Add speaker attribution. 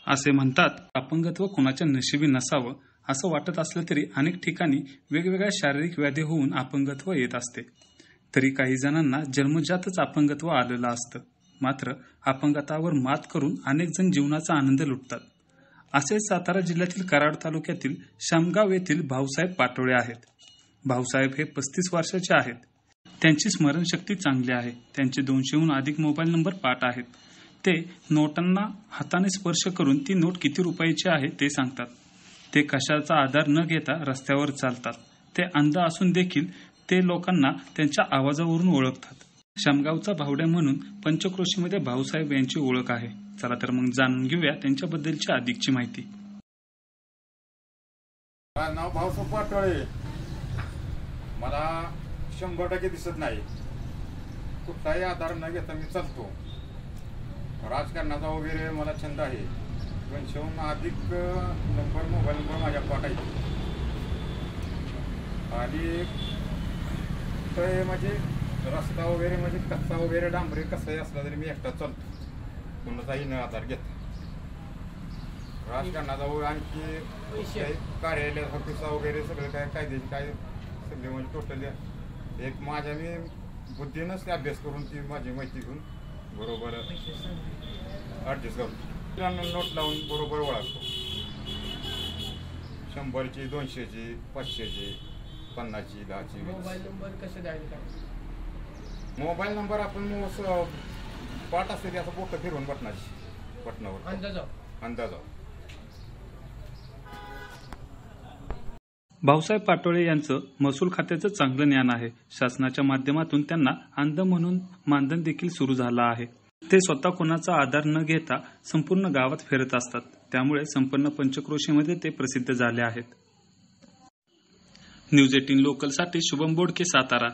Speaker 1: असे म्हणतात, अपंगत्व कोणाच्या नशिबी नसावं असं वाटत असलं तरी अनेक ठिकाणी वेगवेगळ्या शारीरिक व्याधी होऊन अपंगत्व येत असते. तरी काही जणांना जन्मजातच अपंगत्व आलेलं असतं. मात्र अपंगत्वावर मात करून अनेक जण जीवनाचा आनंद लुटतात. असेच सातारा जिल्ह्यातील कराड तालुक्यातील शामगाव येथील भाऊसाहेब पाटोळे आहेत. भाऊसाहेब हे 35 वर्षाचे आहेत. त्यांची स्मरणशक्ती चांगली आहे. त्यांचे 200हून अधिक मोबाईल नंबर पाठ आहेत. ते नोटांना हाताने स्पर्श करून ती नोट किती रुपयाची आहे ते सांगतात. ते कशाचा आधार न घेता रस्त्यावर चालतात. ते अंध असून देखील ते लोकांना त्यांच्या आवाजावरून ओळखतात. शामगावचा भावड्या म्हणून पंचक्रोशीमध्ये भाऊसाहेब यांची ओळख आहे. चला तर मग जाणून घेऊया त्यांच्याबद्दलची अधिकची माहिती.
Speaker 2: नाव भाऊसाहेब पाटोळे. मला 100% दिसत नाही. कुठलाही आधार न घेता मी चालतो. राजकारणाचा वगैरे मला छंद आहे. 200हून अधिक मोबाईल नंबर माझ्या पाठ आहे. आणि म्हणजे रस्ता वगैरे म्हणजे कच्चा वगैरे डांबरी कसाही असला तरी मी एकटा चालतो. कोणाचाही न आधार घेता. राजकारणाचा वगैरे आणखी कार्यालय ऑफिसा वगैरे सगळं काय कायद्याची काय सगळे म्हणजे टोटली एक माझ्या मी बुद्धीनंच अभ्यास करून ती माझी माहिती घेऊन बरोबर ॲडजस्ट करतो. नोट लावून बरोबर ओळखतो. 100ची, 200ची, 500ची, 50ची, 10ची.
Speaker 3: मोबाईल नंबर कसे द्यायचे?
Speaker 2: मोबाईल नंबर आपण पाठ असते ते असं बोट फिरवून बटनावर अंदाजावर.
Speaker 1: भाऊसाहेब पाटोळे यांचं महसूल खात्याचं चांगलं ज्ञान आहे. शासनाच्या माध्यमातून त्यांना अंध म्हणून मानधन देखील सुरू झालं आहे. ते स्वतः कोणाचा आधार न घेता संपूर्ण गावात फिरत असतात. त्यामुळे संपूर्ण पंचक्रोशीमध्ये ते प्रसिद्ध झाले आहेत. न्यूज 18 लोकलसाठी शुभम बोडके, सातारा.